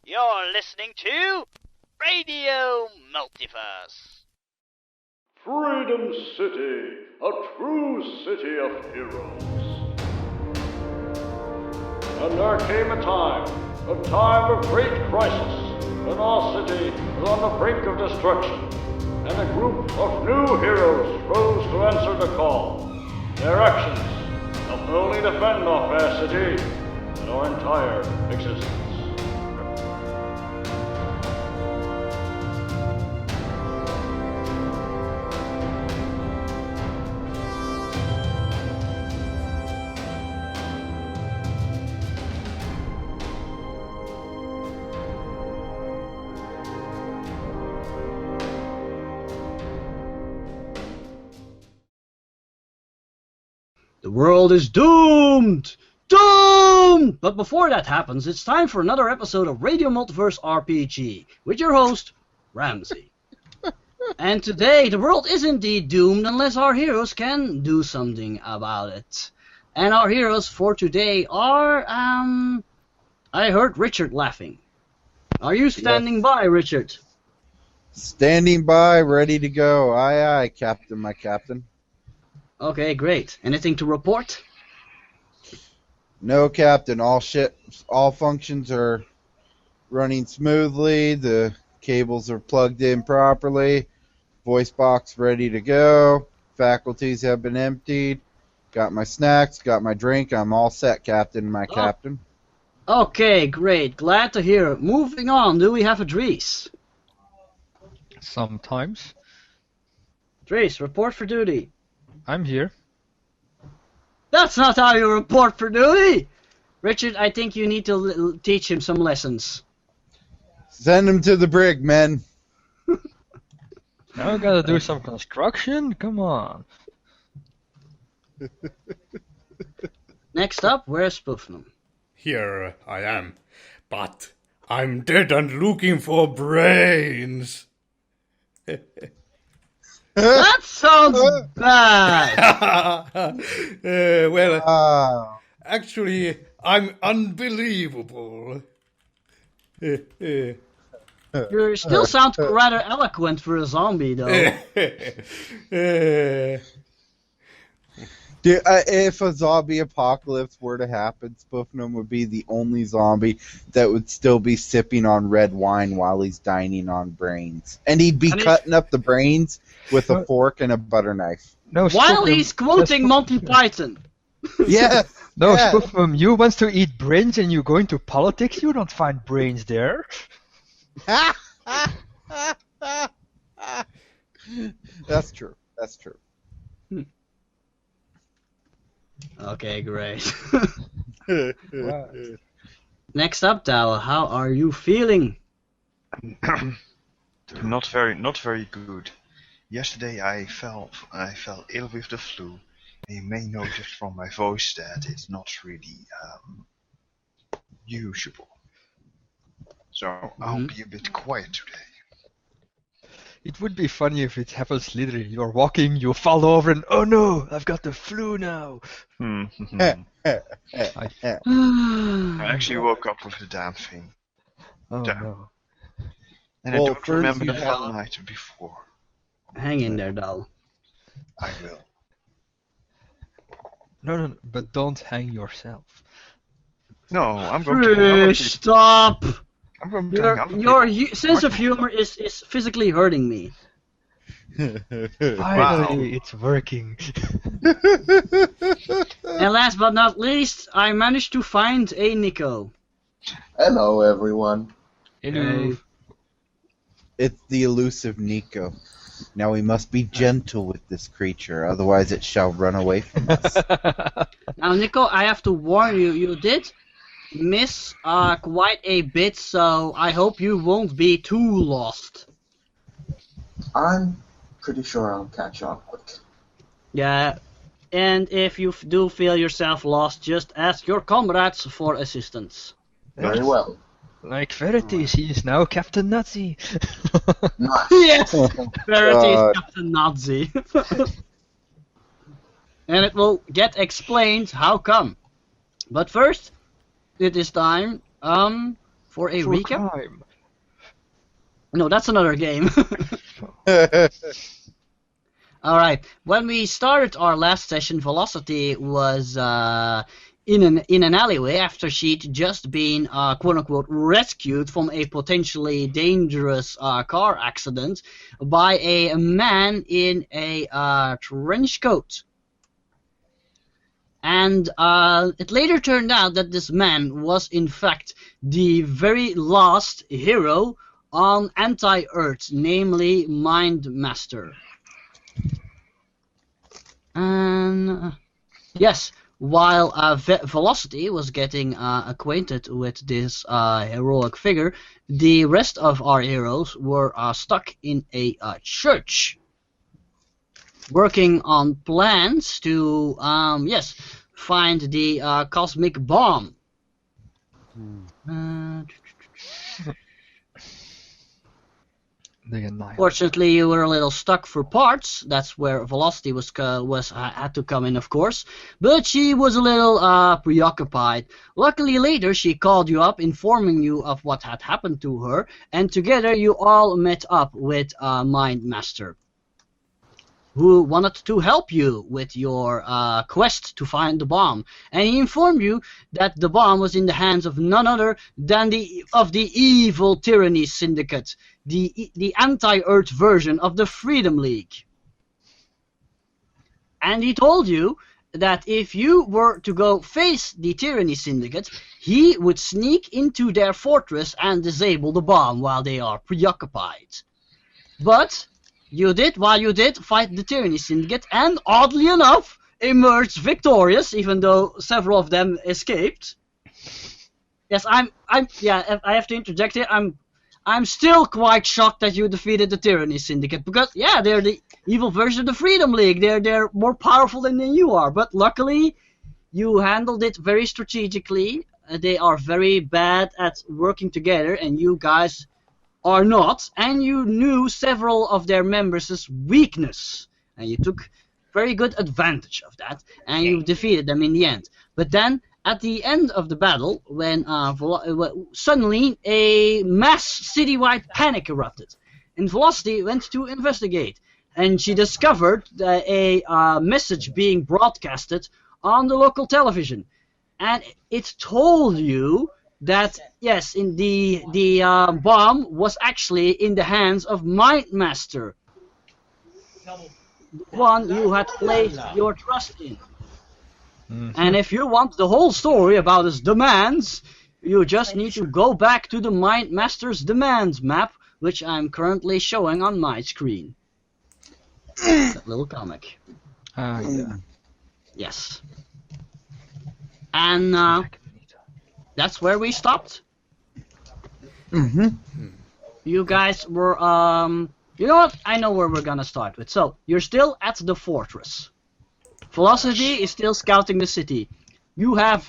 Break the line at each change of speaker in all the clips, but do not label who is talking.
You're listening to Radio Multiverse.
Freedom City, a true city of heroes. And there came a time of great crisis, when our city was on the brink of destruction, and a group of new heroes rose to answer the call. Their actions helped not only defend our fair city, but our entire existence.
The world is doomed! Doomed! But before that happens, it's time for another episode of Radio Multiverse RPG with your host, Ramsey. And today, the world is indeed doomed unless our heroes can do something about it. And our heroes for today are, I heard Richard laughing. Are you standing by, Richard?
Standing by, ready to go. Aye, aye, Captain, my captain.
Okay, great. Anything to report?
No, Captain. All functions are running smoothly. The cables are plugged in properly. Voice box ready to go. Faculties have been emptied. Got my snacks, got my drink. I'm all set, Captain, my captain.
Okay, great. Glad to hear it. Moving on, do we have a Dries?
Sometimes.
Dries, report for duty.
I'm here.
That's not how you report for duty! Richard, I think you need to teach him some lessons.
Send him to the brig, men.
Now I gotta do some construction? Come on.
Next up, where's Spoofnum?
Here I am, but I'm dead and looking for brains.
That sounds bad!
Actually, I'm unbelievable.
You still sound rather eloquent for a zombie, though.
If a zombie apocalypse were to happen, Spoofnum would be the only zombie that would still be sipping on red wine while he's dining on brains. And he'd be cutting up the brains with a fork and a butter knife.
No,
While he's quoting Monty Python.
Yeah.
No,
yeah.
Spoofnum, you want to eat brains and you go into politics? You don't find brains there.
That's true. That's true.
Okay, great.
Wow.
Next up, Dow, how are you feeling?
Not very good. Yesterday I fell ill with the flu. You may notice from my voice that it's not really usual. So I'll be a bit quiet today.
It would be funny if it happens literally. You're walking, you fall over, and oh no, I've got the flu now.
I actually woke up with the damn thing.
Oh
Damn.
no.
And
Well,
I don't
first
remember
you
the
have-
hell night before.
Hang in there, Dow.
I will.
No, but don't hang yourself.
No, I'm going to.
Stop!
I'm going to hang other
Your
people.
sense of humor is physically hurting me.
Finally, it's working.
And last but not least, I managed to find a Nico.
Hello, everyone.
Hello.
It's the elusive Nico. Now we must be gentle with this creature, otherwise it shall run away from us.
Now, Nico, I have to warn you, you did miss quite a bit, so I hope you won't be too lost.
I'm pretty sure I'll catch on quick.
Yeah, and if you do feel yourself lost, just ask your comrades for assistance.
Very well.
Like Verities, he is now Captain Nazi.
Nice.
Yes! Verity is Captain Nazi. And it will get explained how come. But first, it is time For a
For
recap?
crime.
No, that's another game. Alright, when we started our last session, Velocity was in an alleyway after she'd just been quote-unquote rescued from a potentially dangerous car accident by a man in a trench coat. And it later turned out that this man was in fact the very last hero on Anti-Earth, namely Mind Master. And yes, while Velocity was getting acquainted with this heroic figure, the rest of our heroes were stuck in a church, working on plans to find the cosmic bomb. Fortunately, you were a little stuck for parts. That's where Velocity had to come in, of course. But she was a little preoccupied. Luckily, later she called you up, informing you of what had happened to her, and together you all met up with Mind Master, who wanted to help you with your quest to find the bomb. And he informed you that the bomb was in the hands of none other than the evil Tyranny Syndicate, the anti-Earth version of the Freedom League. And he told you that if you were to go face the Tyranny Syndicate, he would sneak into their fortress and disable the bomb while they are preoccupied. But while you did fight the Tyranny Syndicate, and oddly enough, emerged victorious, even though several of them escaped. Yes, I have to interject here. I'm still quite shocked that you defeated the Tyranny Syndicate, because they're the evil version of the Freedom League. They're more powerful than you are, but luckily you handled it very strategically. They are very bad at working together, and you guys are not, and you knew several of their members' weakness, and you took very good advantage of that, and you defeated them in the end. But then, at the end of the battle, when suddenly a mass citywide panic erupted, and Velocity went to investigate, and she discovered a message being broadcasted on the local television, and it told you that yes, in the bomb was actually in the hands of Mind Master, the one you had placed your trust in. And if you want the whole story about his demands, you just need to go back to the Mind Master's demands map, which I'm currently showing on my screen. That little comic. Yes. And that's where we stopped. You guys were, you know what? I know where we're gonna start with. So, you're still at the fortress. Velocity is still scouting the city. You have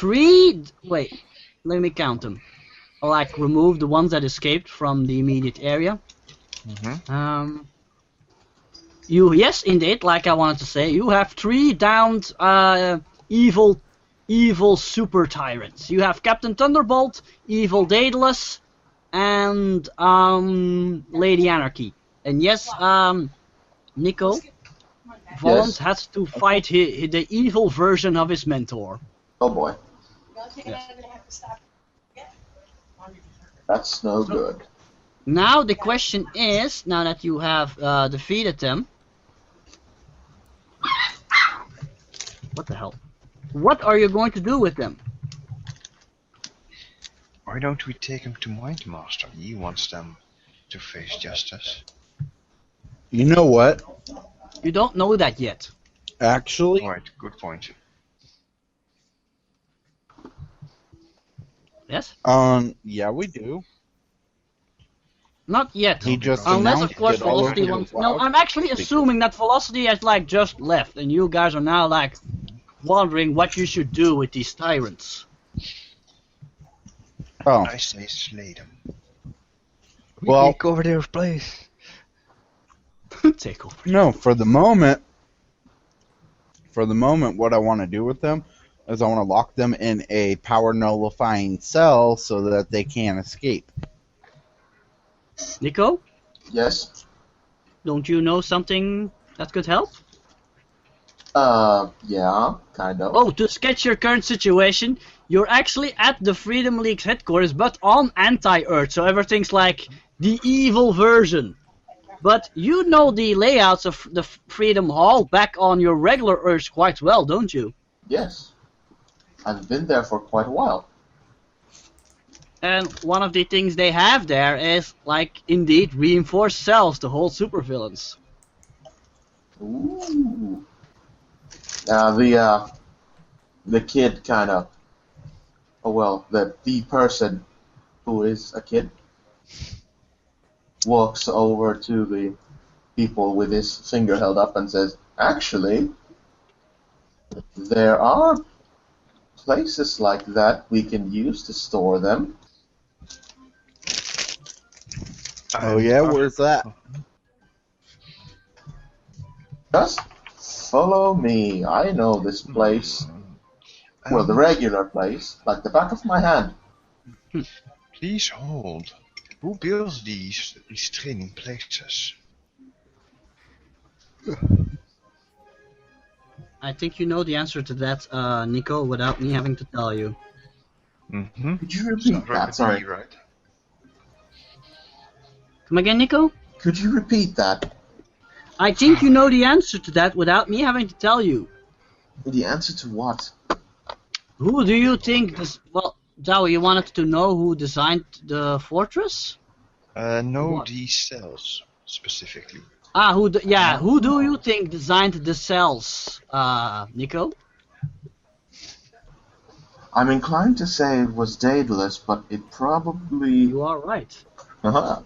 wait, let me count them. I'll remove the ones that escaped from the immediate area. Yes, indeed, like I wanted to say, you have 3 downed evil super tyrants. You have Captain Thunderbolt, Evil Daedalus, and Lady Anarchy. And yes, Nico, Volant had to fight the evil version of his mentor.
Oh boy.
Yes.
That's no good.
Now the question is, now that you have defeated them, what the hell? What are you going to do with them?
Why don't we take him to Mind Master? He wants them to face justice.
You know what?
You don't know that yet.
Actually,
Alright, good point.
Yes?
Yeah, we do.
Not yet.
He just
unless, of
announced
course,
it all over
Velocity
the
wants. No,
cloud.
I'm actually assuming that Velocity has just left, and you guys are now wondering what you should do with these tyrants.
Oh,
I say slay them.
Well-
Take over their place.
Take over.
no, for the moment, what I want to do with them, is I want to lock them in a power nullifying cell so that they can't escape.
Nico,
Yes?
don't you know something that could help?
Yeah, kind of.
Oh, to sketch your current situation, you're actually at the Freedom League's headquarters, but on anti-Earth, so everything's like the evil version. But you know the layouts of the Freedom Hall back on your regular Earth quite well, don't you?
Yes. I've been there for quite a while.
And one of the things they have there is, like, indeed, reinforced cells to hold supervillains.
Ooh. The kid kind of, the person who is a kid walks over to the people with his finger held up and says, actually, there are places like that we can use to store them.
Oh yeah, where's that?
Just follow me. I know this place. Well, the regular place, like the back of my hand.
Please hold. Who builds these training places?
I think you know the answer to that, Nico, without me having to tell you.
Mm-hmm.
Could you repeat that? Sorry.
Right.
Come again, Nico?
Could you repeat that?
I think you know the answer to that without me having to tell you.
The answer to what?
Who do you think well, Zowie, you wanted to know who designed the fortress?
No,
What?
these cells specifically.
Who do you think designed the cells, Nico?
I'm inclined to say it was Daedalus, but it probably...
You are right.
Uh-huh.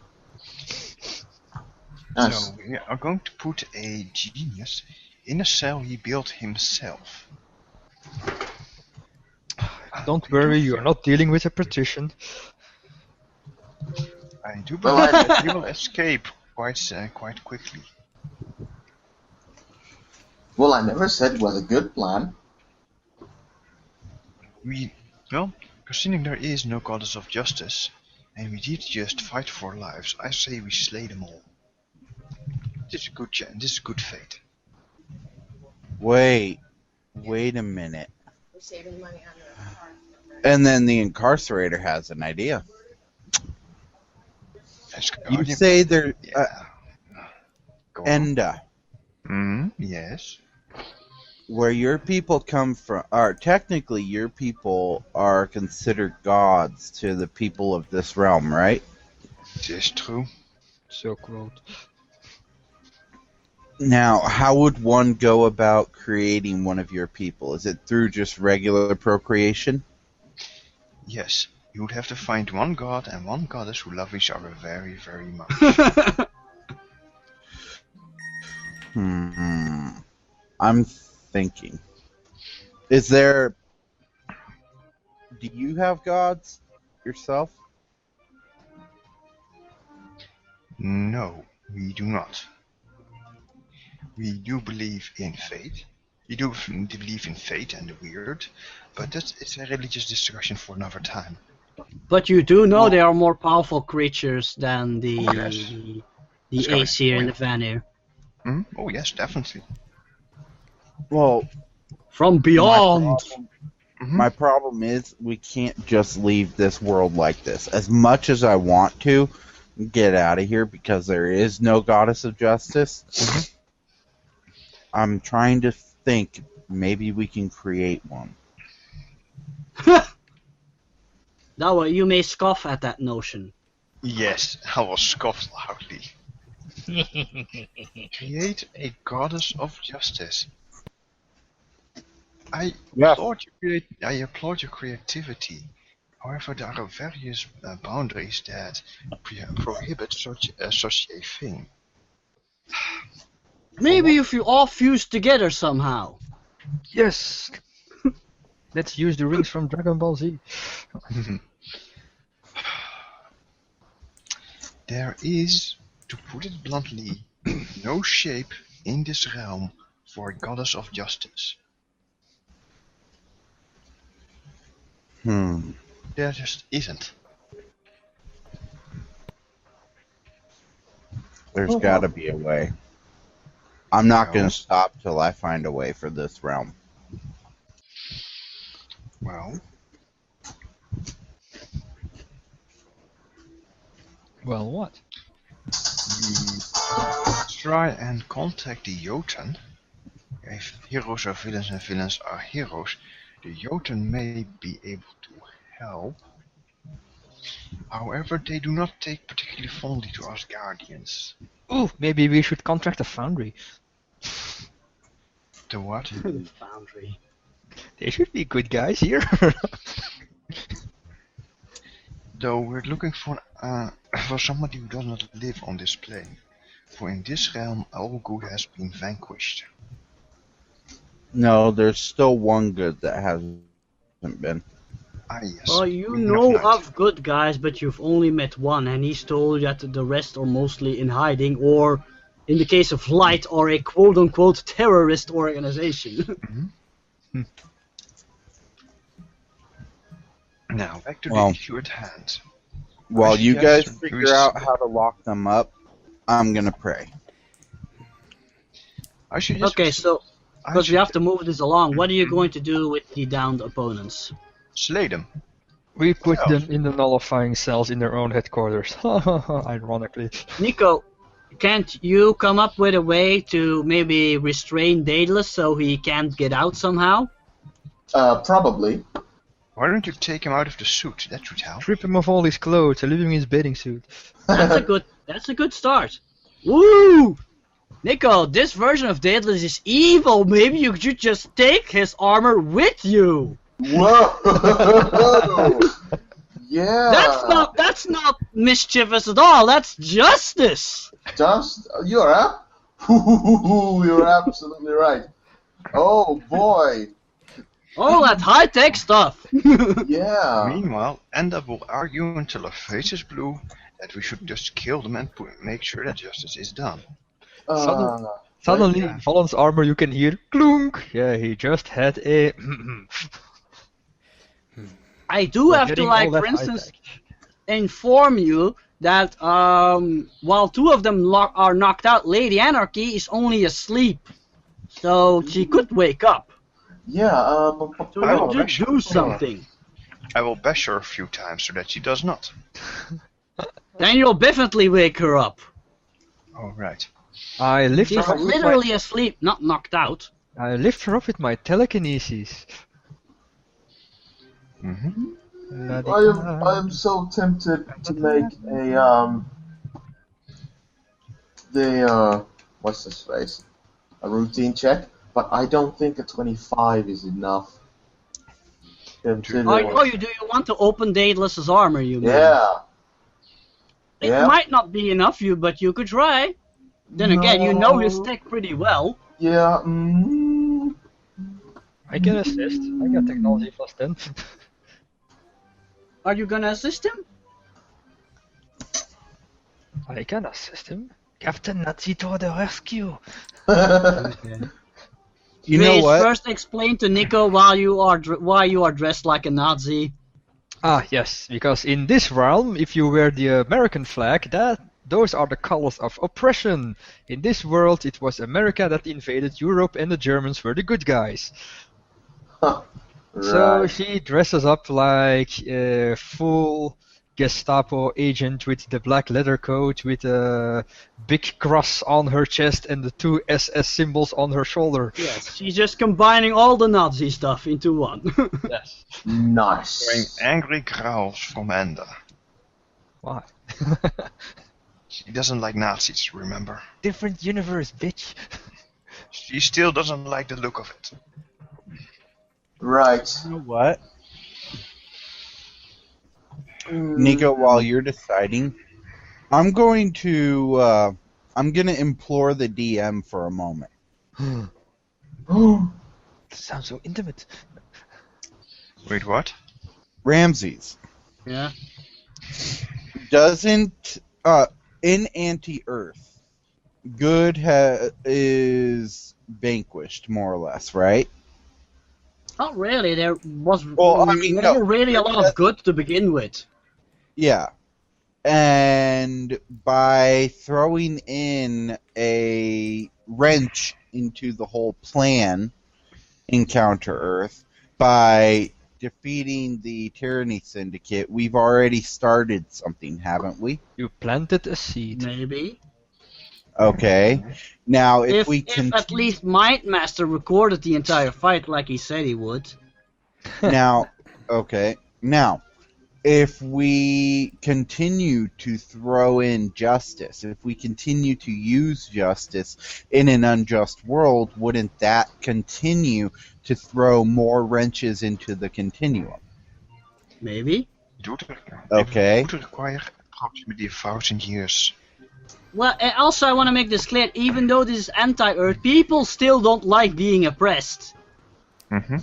Yes.
So we are going to put a genius in a cell he built himself.
Don't worry, you are not dealing with a partition.
I do
Well,
believe that he will escape quite quickly.
Well, I never said it was a good plan.
Considering there is no goddess of justice, and we did just fight for lives, I say we slay them all. This is a good chance. This is good fate.
Wait a minute.
We're saving money on the car.
And then the incarcerator has an idea. You say there,
Go on.
Enda,
Yes.
where your people come from, or technically your people are considered gods to the people of this realm, right?
It is true.
So quote.
Now, how would one go about creating one of your people? Is it through just regular procreation?
Yes. You would have to find one god and one goddess who love each other very, very much.
I'm thinking. Do you have gods yourself?
No, we do not. We do believe in fate. We do believe in fate and the weird, but it's a religious discussion for another time.
But you do know they are more powerful creatures than the
Yes.
Aesir and the Vanir.
Oh yes, definitely.
Well,
From beyond!
my problem is we can't just leave this world like this. As much as I want to get out of here because there is no goddess of justice, I'm trying to think maybe we can create one.
Now, you may scoff at that notion.
Yes, I will scoff loudly. Create a goddess of justice. I applaud your creativity. However, there are various boundaries that prohibit such a thing.
Maybe if you all fuse together somehow.
Yes! Let's use the rings from Dragon Ball Z.
There is, to put it bluntly, no shape in this realm for a goddess of justice. There just isn't.
There's got to be a way. I'm not going
No.
to stop till I find a way for this realm.
Well,
Well, what?
try and contact the Jotun. If heroes are villains and villains are heroes, the Jotun may be able to help. However, they do not take particularly fondly to us guardians.
Ooh, maybe we should contract a foundry.
The what?
Foundry.
They should be good guys here.
Though we're looking for somebody who does not live on this plane. For in this realm all good has been vanquished.
No, there's still one good that hasn't been.
Ah yes.
Well, you
Queen
know
Night.
of good guys, but you've only met one, and he's told that the rest are mostly in hiding, or, in the case of Light, are a quote-unquote terrorist organization.
Now, back to
Well,
the issue at hand.
While
I
you guys
suggest
figure
we-
out how to lock them up, I'm going to pray.
I suggest
Okay, so, because we have to
suggest-
move this along, what are you going to do with the downed opponents?
slay them.
We put
Yeah.
them in the nullifying cells in their own headquarters. Ironically.
Nico, can't you come up with a way to maybe restrain Daedalus so he can't get out somehow?
Probably.
Why don't you take him out of the suit? That should help.
Strip him of all his clothes and leave him in his bathing suit.
That's a good start. Woo! Nico, this version of Daedalus is evil. Maybe you should just take his armor with you.
Whoa! Yeah.
That's not mischievous at all. That's justice.
You're up? You're absolutely right. Oh boy.
All that high-tech stuff.
Yeah.
Meanwhile, Enda will argue until her face is blue that we should just kill them and make sure that justice is done.
Suddenly,
yeah.
in Fallon's armor, you can hear clunk. Yeah, he just had a.
I do have to,
Getting
like,
all that
for instance,
high-tech.
inform you that while two of them are knocked out, Lady Anarchy is only asleep. So she could wake up.
Yeah.
So
I
you
will
just do something.
I will bash her a few times so that she does not.
Then you'll definitely wake her up.
Alright.
I lift
She's
her up with
literally asleep, not knocked out.
I lift her up with my telekinesis.
Mm-hmm.
I am so tempted to make what's this face? A routine check, but I don't think a 25 is enough. Considering-
Do you want to open Daedalus's armor, you mean?
Yeah.
It
Yeah.
might not be enough, but you could try. Then again, you know his tech pretty well.
Yeah.
I can assist. I got technology plus 10.
Are you gonna assist him?
I can assist him. Captain Nazi to the rescue.
You know
Please
what?
first explain to Nico why you are dressed like a Nazi.
Ah, yes, because in this realm, if you wear the American flag, those are the colors of oppression. In this world, it was America that invaded Europe and the Germans were the good guys. So
Right.
she dresses up like a full Gestapo agent with the black leather coat, with a big cross on her chest and the two SS symbols on her shoulder.
Yes, she's just combining all the Nazi stuff into one.
Yes.
Hearing
Nice.
angry growls from Enda.
Why?
She doesn't like Nazis, remember?
Different universe, bitch.
She still doesn't like the look of it.
Right.
You know what? Nico, while you're deciding, I'm going to implore the DM for a moment.
Sounds so intimate.
Wait, what?
Ramses,
Yeah.
doesn't in Anti-Earth, good is vanquished more or less, right?
Not really. There was
Well, I mean,
never
no.
really a lot of good to begin with.
Yeah. And by throwing in a wrench into the whole plan in Counter Earth, by defeating the Tyranny Syndicate, we've already started something, haven't we?
You planted a seed.
Maybe.
Okay. Now, if we
if at least Mindmaster recorded the entire fight like he said he would.
Now, okay. Now, if we continue to throw in justice, if we continue to use justice in an unjust world, wouldn't that continue to throw more wrenches into the continuum?
Maybe.
Okay.
It would require approximately 1,000 years.
Well, also I want to make this clear, even though this is anti-Earth, people still don't like being oppressed.
Mm-hmm.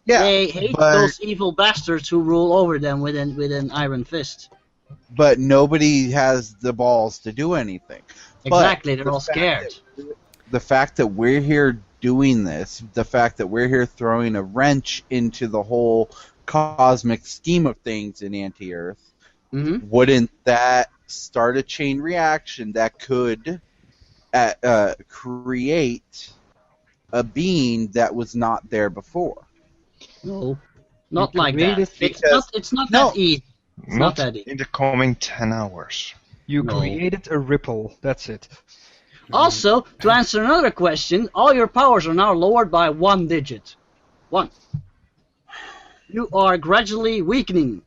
Yeah,
they hate those evil bastards who rule over them with an iron fist.
But nobody has the balls to do anything.
Exactly, they're all scared.
The fact that we're here doing this, the fact that we're here throwing a wrench into the whole cosmic scheme of things in anti-Earth, wouldn't that start a chain reaction that could create a being that was not there before?
No, not like that. It's not
no,
that easy. It's not that easy.
In the coming 10 hours.
You created a ripple, that's it.
Also, to answer another question, all your powers are now lowered by 1 digit. 1. You are gradually weakening.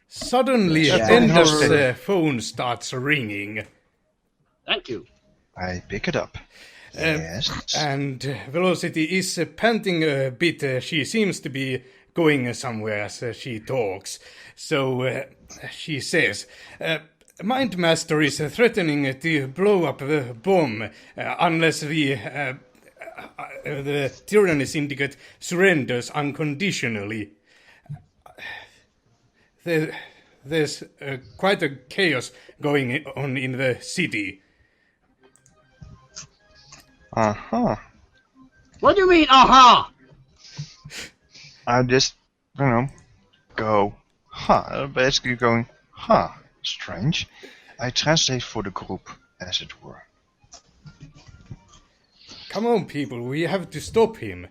Suddenly, Ender's phone starts ringing.
Thank you.
I pick it up. Yes.
And Velocity is panting a bit. She seems to be going somewhere as she talks. So she says, Mindmaster is threatening to blow up the bomb unless the Tyranny Syndicate surrenders unconditionally. There's quite a chaos going on in the city.
Uh-huh.
What do you mean, uh-huh?
I just, go, basically going, strange. I translate for the group, as it were.
Come on, people, we have to stop him.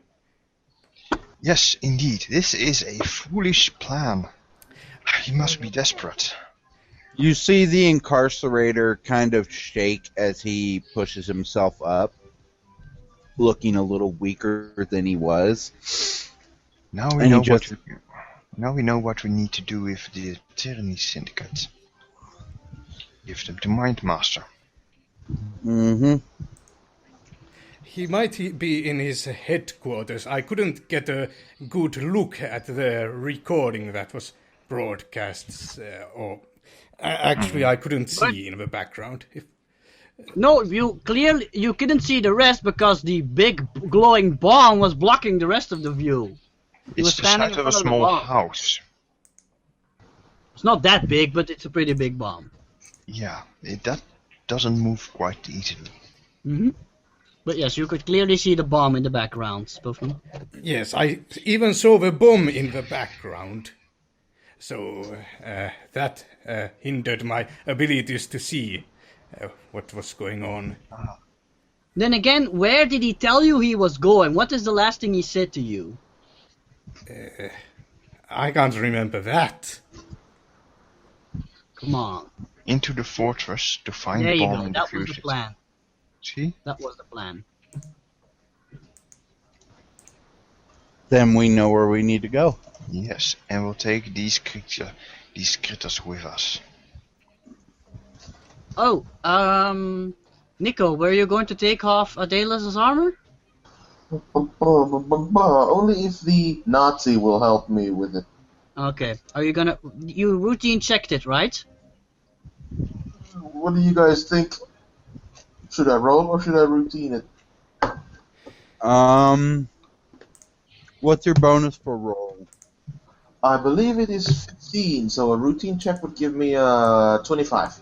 Yes, indeed, this is a foolish plan. He must be desperate.
You see the incarcerator kind of shake as he pushes himself up, looking a little weaker than he was.
Now we know what we need to do with the Tyranny Syndicate. Give them to Mindmaster.
Mm-hmm.
He might be in his headquarters. I couldn't get a good look at the recording that was broadcast. Actually, I couldn't see in the background.
No, you couldn't see the rest because the big glowing bomb was blocking the rest of the view.
It's the size of a small house.
It's not that big, but it's a pretty big bomb.
Yeah, that doesn't move quite easily.
Mm-hmm. But yes, you could clearly see the bomb in the background, Spoofman.
Yes, I even saw the bomb in the background. So that hindered my abilities to see what was going on.
Then again, where did he tell you he was going? What is the last thing he said to you?
I can't remember that.
Come on.
Into the fortress to find
there
the bomb
you go. That was the plan.
See?
That was the plan.
Then we know where we need to go.
Yes, and we'll take these critters with us.
Oh, Nico, were you going to take off Adela's armor?
Only if the Nazi will help me with it.
Okay. Are you gonna... You routine checked it, right?
What do you guys think? Should I roll or should I routine it?
What's your bonus for roll?
I believe it is 15, so a routine check would give me 25.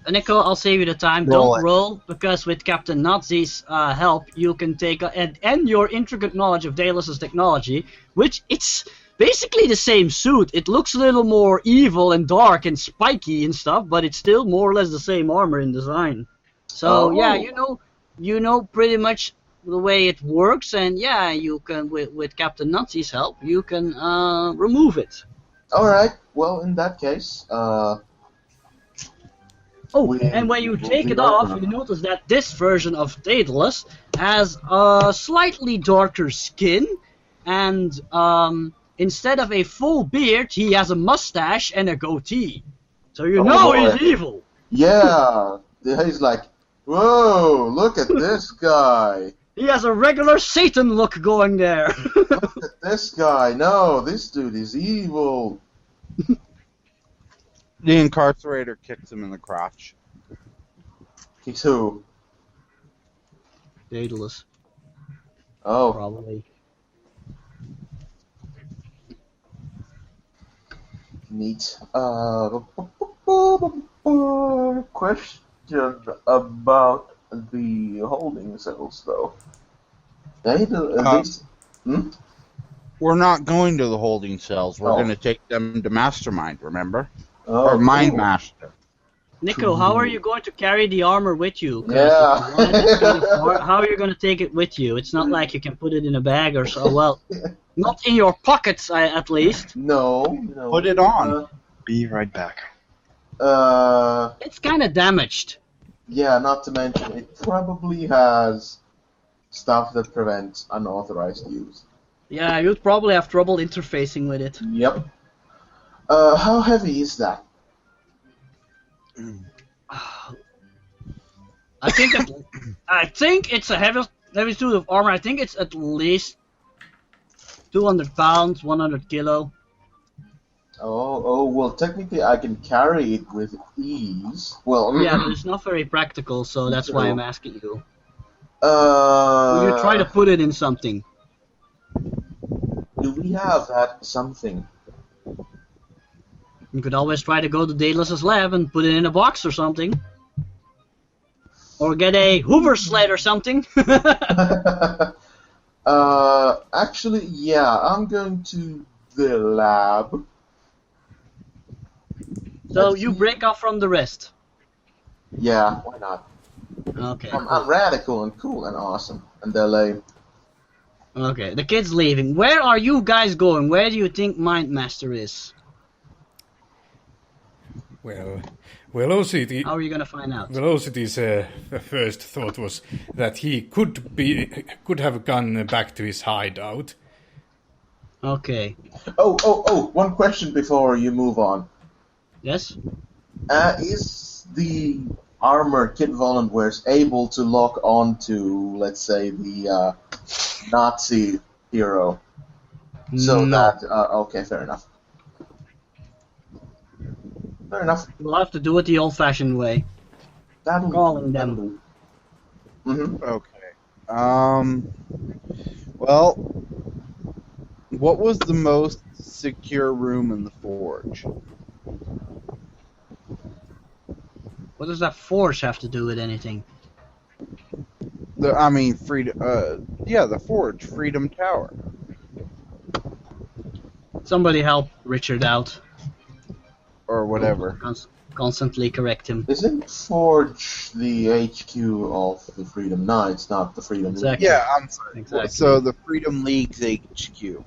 Nico, I'll save you the time.
Roll
Don't
it.
roll, because with Captain Nazi's help, you can take and your intricate knowledge of Daedalus' technology, which it's basically the same suit. It looks a little more evil and dark and spiky and stuff, but it's still more or less the same armor in design. So yeah, you know pretty much the way it works, and yeah, you can with Captain Nazi's help, you can remove it.
Alright, well, in that case,
And when you take it off, you notice that this version of Daedalus has a slightly darker skin, and instead of a full beard, he has a mustache and a goatee. So you know he's evil.
Yeah, he's like, whoa, look at this guy.
He has a regular Satan look going there.
Look at this guy. No, this dude is evil.
The incarcerator kicks him in the crotch.
Kicks who?
Daedalus,
Oh,
probably.
neat. Question about the holding cells, though. They do.
We're not going to the holding cells. We're
Oh.
going to take them to Mastermind, remember?
Oh,
Or Mind
cool.
Master.
Nico, how are you going to carry the armor with you? 'Cause
Yeah.
if you want it to be far- how are you going to take it with you? It's not like you can put it in a bag or so. Well, not in your pockets, at least.
No.
Put it on.
Be right back.
It's kind of damaged.
Yeah, not to mention, it probably has stuff that prevents unauthorized use.
Yeah, you'd probably have trouble interfacing with it.
Yep. How heavy is that?
I think it's a heavy suit of armor. I think it's at least 200 pounds, 100 kilo.
Oh, well, technically I can carry it with ease. Well,
Yeah, but it's not very practical, so that's why I'm asking you.
Uh,
You try to put it in something.
do we have that something?
You could always try to go to Daedalus' lab and put it in a box or something. Or get a Hoover sled or something.
Actually, yeah, I'm going to the lab.
So you break off from the rest.
Yeah, why not?
Okay.
I'm radical and cool and awesome. And they're lame.
Okay, the kid's leaving. Where are you guys going? Where do you think Mind Master is?
Well, Velocity.
How are you gonna find out?
Velocity's first thought was that he could have gone back to his hideout.
Okay.
Oh, one question before you move on.
Yes?
Is the armor Kid Volant wears able to lock on to, let's say, the Nazi hero? So
No.
that, okay, fair enough. Fair enough.
We'll have to do it the old-fashioned way.
That'll
Calling them.
Mm-hmm.
Okay. Well, what was the most secure room in the forge?
What does that forge have to do with anything?
Freedom. The forge, Freedom Tower.
Somebody help Richard out.
Or whatever.
Constantly correct him.
Isn't Forge the HQ of the Freedom Knights, not the Freedom League?
Exactly.
Yeah, I'm sorry.
Exactly.
So the Freedom League's HQ.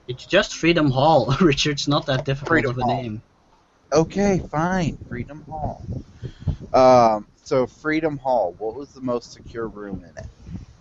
It's just Freedom Hall, Richard's not that difficult
Freedom
of a
Hall.
name.
Okay, fine. Freedom Hall. So Freedom Hall, what was the most secure room in it?